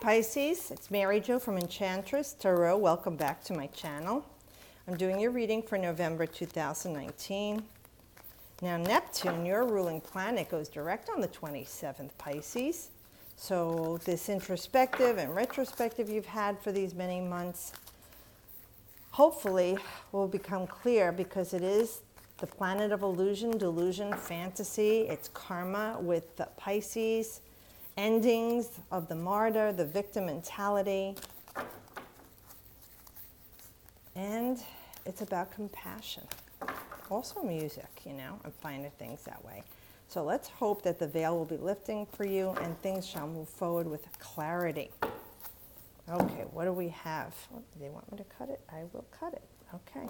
Pisces, it's Mary Jo from Enchantress Tarot. Welcome back to my channel. I'm doing your reading for November 2019. Now Neptune, your ruling planet, goes direct on the 27th, Pisces. So this introspective and retrospective you've had for these many months hopefully will become clear, because it is the planet of illusion, delusion, fantasy. It's karma with the Pisces. Endings of the martyr, the victim mentality. And it's about compassion. Also music, you know, I'm finding things that way. So let's hope that the veil will be lifting for you and things shall move forward with clarity. Okay, what do we have? Oh, do they want me to cut it? I will cut it. Okay.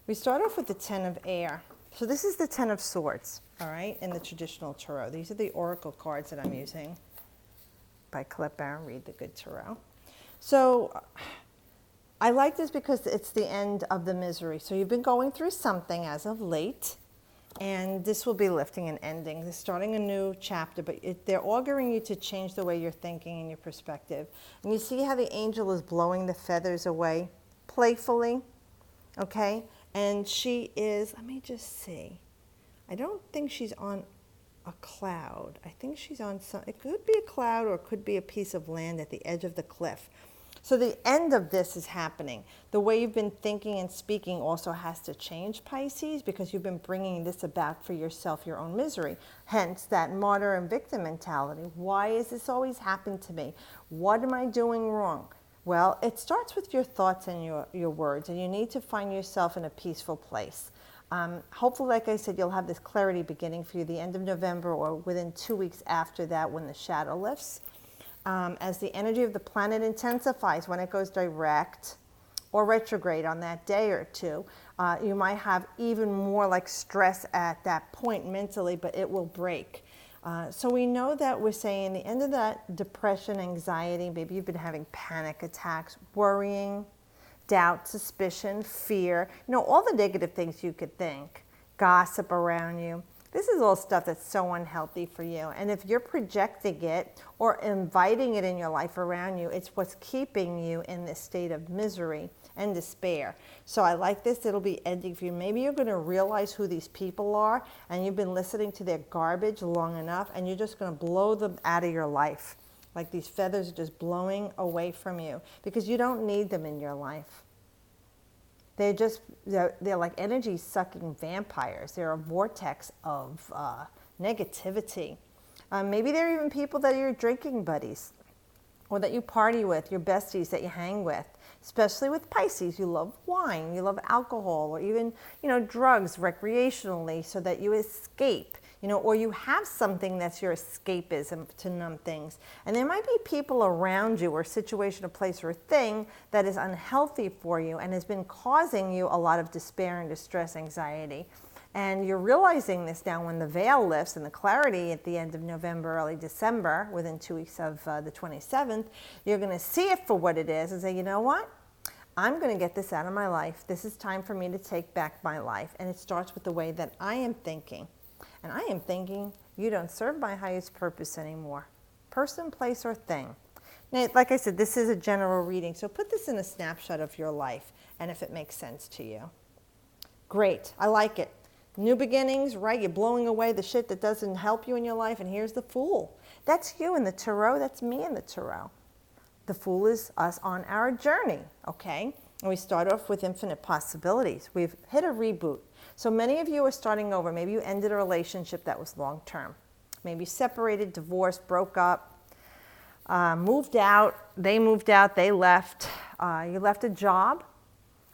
We start off with the Ten of Air. So this is the Ten of Swords, all right, in the traditional tarot. These are the oracle cards that I'm using by Colette Baron Reid, the Good Tarot. So I like this because it's the end of the misery. So you've been going through something as of late, and this will be lifting and ending. They're starting a new chapter, but they're auguring you to change the way you're thinking and your perspective. And you see how the angel is blowing the feathers away playfully, okay? And she is, let me just see. I don't think she's on a cloud. I think she's on some, it could be a cloud or it could be a piece of land at the edge of the cliff. So the end of this is happening. The way you've been thinking and speaking also has to change, Pisces, because you've been bringing this about for yourself, your own misery. Hence that martyr and victim mentality. Why is this always happening to me? What am I doing wrong? Well, it starts with your thoughts and your words, and you need to find yourself in a peaceful place. Hopefully, like I said, you'll have this clarity beginning for you the end of November or within 2 weeks after that when the shadow lifts. As the energy of the planet intensifies when it goes direct or retrograde on that day or two, you might have even more like stress at that point mentally, but it will break. So we know that we're saying the end of that depression, anxiety, maybe you've been having panic attacks, worrying, doubt, suspicion, fear, you know, all the negative things you could think, gossip around you. This is all stuff that's so unhealthy for you. And if you're projecting it or inviting it in your life around you, it's what's keeping you in this state of misery and despair. So I like this. It'll be ending for you. Maybe you're going to realize who these people are, and you've been listening to their garbage long enough, and you're just going to blow them out of your life. Like these feathers are just blowing away from you because you don't need them in your life. They're like energy-sucking vampires. They're a vortex of negativity. Maybe they're even people that are your drinking buddies or that you party with, your besties that you hang with. Especially with Pisces, you love wine, you love alcohol, or even, you know, drugs recreationally so that you escape. You know, or you have something that's your escapism to numb things. And there might be people around you or situation, a place, or a thing that is unhealthy for you and has been causing you a lot of despair and distress, anxiety. And you're realizing this now when the veil lifts and the clarity at the end of November, early December, within 2 weeks of the 27th, you're going to see it for what it is and say, you know what? I'm going to get this out of my life. This is time for me to take back my life. And it starts with the way that I am thinking. And I am thinking, you don't serve my highest purpose anymore. Person, place, or thing. Now, like I said, this is a general reading, so put this in a snapshot of your life, and if it makes sense to you. Great, I like it. New beginnings, right? You're blowing away the shit that doesn't help you in your life, and here's the Fool. That's you in the Tarot, that's me in the Tarot. The Fool is us on our journey, okay? And we start off with infinite possibilities. We've hit a reboot. So many of you are starting over. Maybe you ended a relationship that was long-term. Maybe separated, divorced, broke up, moved out, they left. You left a job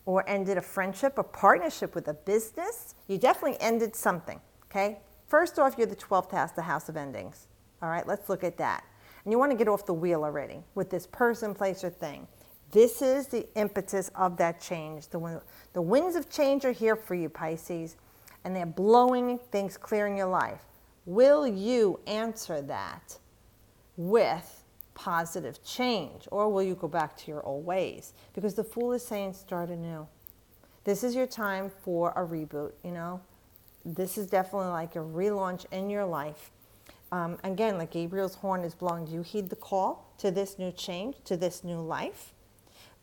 or ended a friendship, a partnership with a business. You definitely ended something, okay? First off, you're the 12th house, the house of endings. All right, let's look at that. And you want to get off the wheel already with this person, place, or thing. This is the impetus of that change. The winds of change are here for you, Pisces, and they're blowing things clear in your life. Will you answer that with positive change, or will you go back to your old ways? Because the Fool is saying start anew. This is your time for a reboot, you know. This is definitely like a relaunch in your life. Again, like Gabriel's horn is blowing, do you heed the call to this new change, to this new life?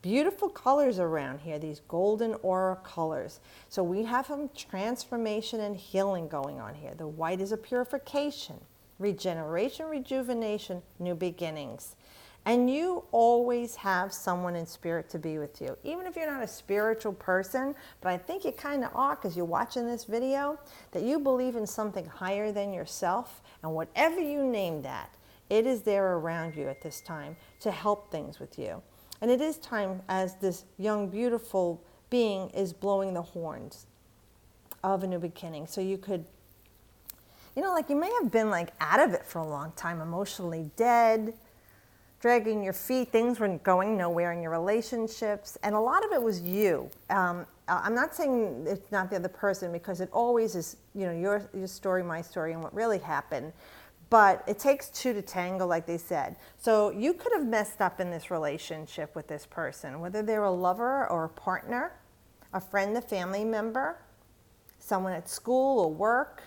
Beautiful colors around here, these golden aura colors. So we have some transformation and healing going on here. The white is a purification, regeneration, rejuvenation, new beginnings. And you always have someone in spirit to be with you. Even if you're not a spiritual person, but I think you kind of are because you're watching this video, that you believe in something higher than yourself. And whatever you name that, it is there around you at this time to help things with you. And it is time as this young, beautiful being is blowing the horns of a new beginning. So you could, you know, like you may have been like out of it for a long time, emotionally dead, dragging your feet, things were going nowhere in your relationships, and a lot of it was you. I'm not saying it's not the other person, because it always is, you know, your story, my story, and what really happened. But it takes two to tango, like they said. So you could have messed up in this relationship with this person, whether they're a lover or a partner, a friend, a family member, someone at school or work,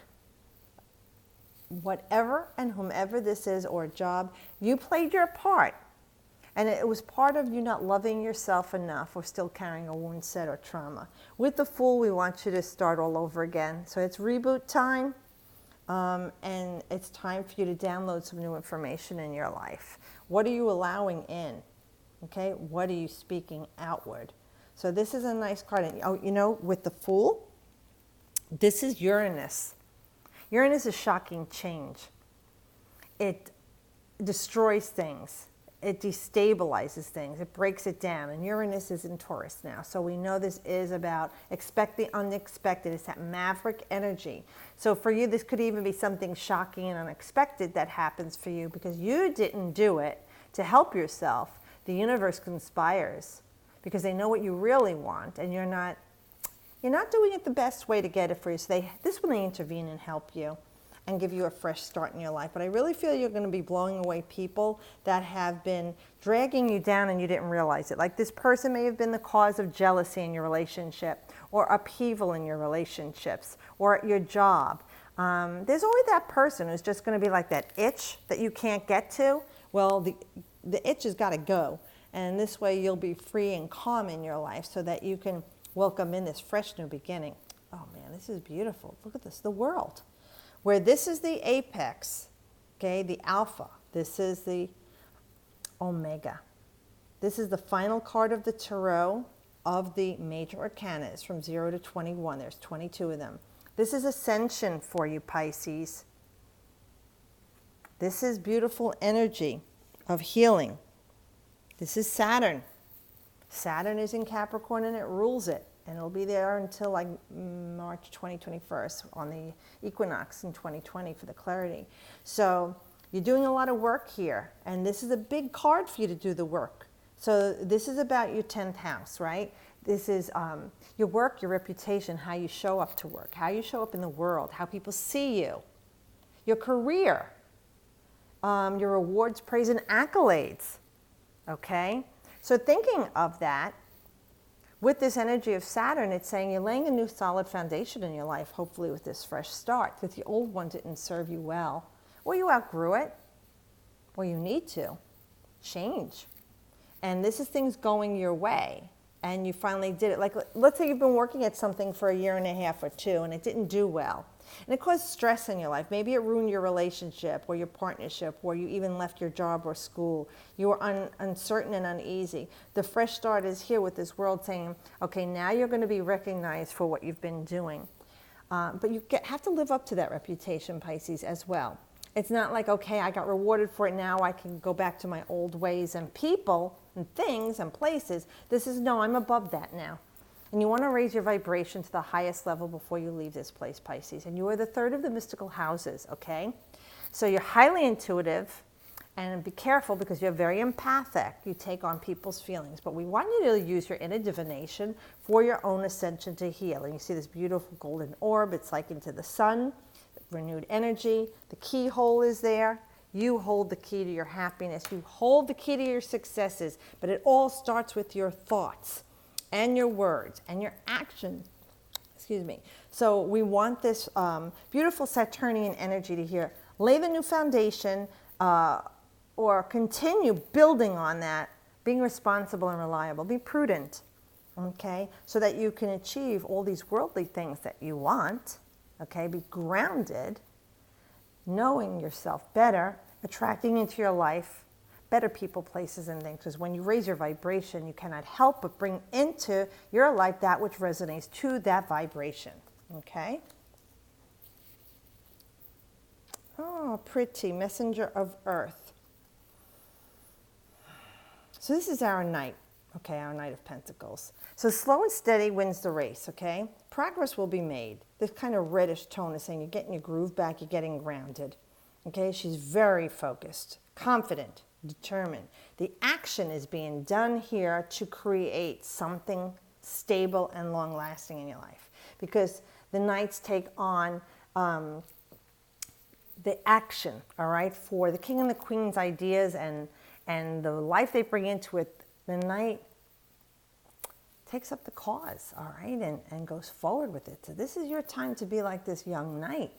whatever and whomever this is, or a job, you played your part. And it was part of you not loving yourself enough, or still carrying a wound set or trauma. With the Fool, we want you to start all over again. So it's reboot time, and it's time for you to download some new information in your life. What are you allowing in? Okay, what are you speaking outward? So this is a nice card. And, oh, you know, with the Fool, this is Uranus. Uranus is shocking change. It destroys things. It destabilizes things. It breaks it down. And Uranus is in Taurus now. So we know this is about expect the unexpected. It's that maverick energy. So for you, this could even be something shocking and unexpected that happens for you because you didn't do it to help yourself. The universe conspires because they know what you really want, and you're not doing it the best way to get it for you. So this will intervene and help you and give you a fresh start in your life. But I really feel you're going to be blowing away people that have been dragging you down and you didn't realize it. Like this person may have been the cause of jealousy in your relationship, or upheaval in your relationships, or at your job. There's always that person who's just going to be like that itch that you can't get to. Well, the itch has got to go. And this way you'll be free and calm in your life so that you can welcome in this fresh new beginning. Oh man, this is beautiful. Look at this, the World. Where this is the apex, okay, the alpha. This is the omega. This is the final card of the tarot of the major arcanas from 0 to 21. There's 22 of them. This is ascension for you, Pisces. This is beautiful energy of healing. This is Saturn. Saturn is in Capricorn and it rules it. And it'll be there until like March 2021 on the equinox in 2020 for the clarity. So you're doing a lot of work here. And this is a big card for you to do the work. So this is about your 10th house, right? This is your work, your reputation, how you show up to work, how you show up in the world, how people see you, your career, your awards, praise, and accolades, okay? So thinking of that, with this energy of Saturn, it's saying you're laying a new solid foundation in your life, hopefully with this fresh start, because the old one didn't serve you well, or you outgrew it, or you need to change. And this is things going your way, and you finally did it. Like, let's say you've been working at something for a year and a half or two, and it didn't do well. And it caused stress in your life. Maybe it ruined your relationship or your partnership, or you even left your job or school. You were uncertain and uneasy. The fresh start is here with this World saying, okay, now you're going to be recognized for what you've been doing. But you have to live up to that reputation, Pisces, as well. It's not like, okay, I got rewarded for it, now I can go back to my old ways and people and things and places. This is, no, I'm above that now. And you want to raise your vibration to the highest level before you leave this place, Pisces. And you are the third of the mystical houses, okay? So you're highly intuitive, and be careful because you're very empathic. You take on people's feelings. But we want you to use your inner divination for your own ascension to heal. And you see this beautiful golden orb. It's like into the sun, renewed energy. The keyhole is there. You hold the key to your happiness. You hold the key to your successes. But it all starts with your thoughts and your words and your actions. Excuse me. So we want this beautiful Saturnian energy to hear lay the new foundation or continue building on that, being responsible and reliable. Be prudent, okay, so that you can achieve all these worldly things that you want, okay? Be grounded, knowing yourself better, attracting into your life better people, places, and things. Because when you raise your vibration, you cannot help but bring into your life that which resonates to that vibration, okay? Oh, pretty. Messenger of Earth. So this is our knight, okay, our Knight of Pentacles. So slow and steady wins the race, okay? Progress will be made. This kind of reddish tone is saying you're getting your groove back, you're getting grounded, okay? She's very focused, confident, determined. The action is being done here to create something stable and long-lasting in your life, because the knights take on the action, all right, for the king and the queen's ideas and the life they bring into it. The knight takes up the cause, all right, and goes forward with it. So this is your time to be like this young knight,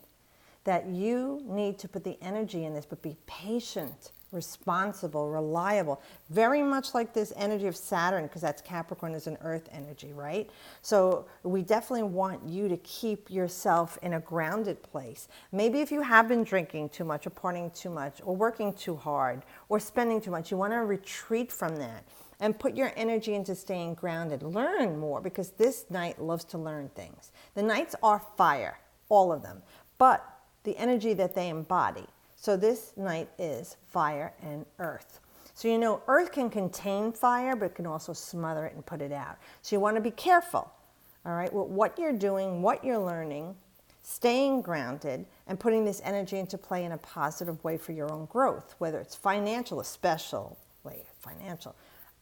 that you need to put the energy in this, but be patient, responsible, reliable, very much like this energy of Saturn, because that's Capricorn is an earth energy, right? So we definitely want you to keep yourself in a grounded place. Maybe if you have been drinking too much or partying too much or working too hard or spending too much, you want to retreat from that and put your energy into staying grounded. Learn more, because this knight loves to learn things. The knights are fire, all of them, but the energy that they embody. So this knight is fire and earth. So you know, earth can contain fire, but it can also smother it and put it out. So you want to be careful, all right, with what you're doing, what you're learning, staying grounded, and putting this energy into play in a positive way for your own growth, whether it's financial, especially financial,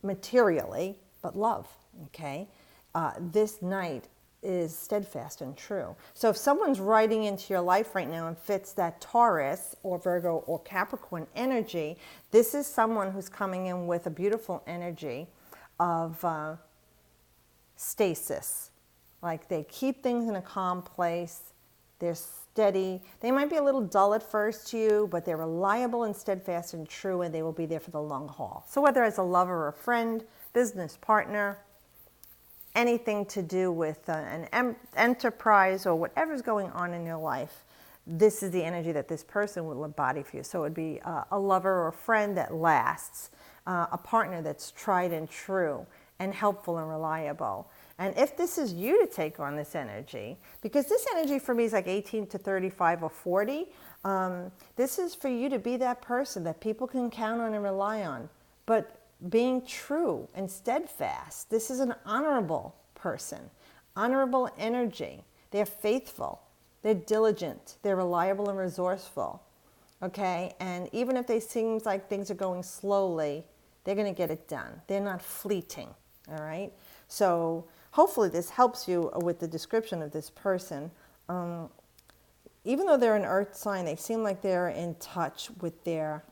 materially, but love, okay? This knight is steadfast and true. So if someone's writing into your life right now and fits that Taurus or Virgo or Capricorn energy, this is someone who's coming in with a beautiful energy of stasis. Like they keep things in a calm place, they're steady. They might be a little dull at first to you, but they're reliable and steadfast and true, and they will be there for the long haul. So whether as a lover or a friend, business partner, anything to do with an enterprise or whatever's going on in your life, this is the energy that this person will embody for you. So it would be a lover or a friend that lasts, a partner that's tried and true and helpful and reliable. And if this is you to take on this energy, because this energy for me is like 18 to 35 or 40, this is for you to be that person that people can count on and rely on. But being true and steadfast. This is an honorable person, honorable energy. They're faithful, they're diligent, they're reliable and resourceful, okay? And even if they seem like things are going slowly, they're gonna get it done. They're not fleeting, all right? So hopefully this helps you with the description of this person. Even though they're an earth sign, they seem like they're in touch with their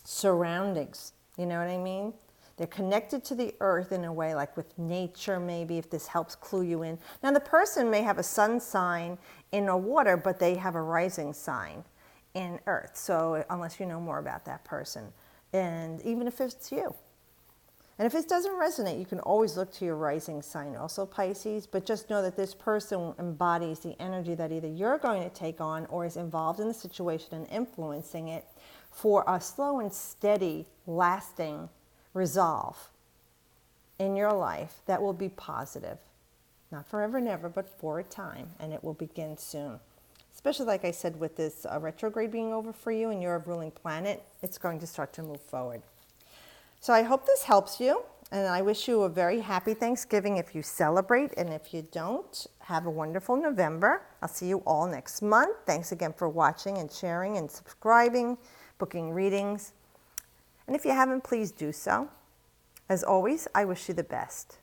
surroundings. You know what I mean? They're connected to the earth in a way, like with nature, maybe, if this helps clue you in. Now, the person may have a sun sign in a water, but they have a rising sign in earth. So unless you know more about that person, and even if it's you. And if it doesn't resonate, you can always look to your rising sign, also Pisces, but just know that this person embodies the energy that either you're going to take on or is involved in the situation and influencing it for a slow and steady, lasting resolve in your life that will be positive. Not forever and ever, but for a time, and it will begin soon. Especially, like I said, with this retrograde being over for you and you're a ruling planet, it's going to start to move forward. So I hope this helps you, and I wish you a very happy Thanksgiving if you celebrate, and if you don't, have a wonderful November. I'll see you all next month. Thanks again for watching and sharing and subscribing, booking readings. And if you haven't, please do so. As always, I wish you the best.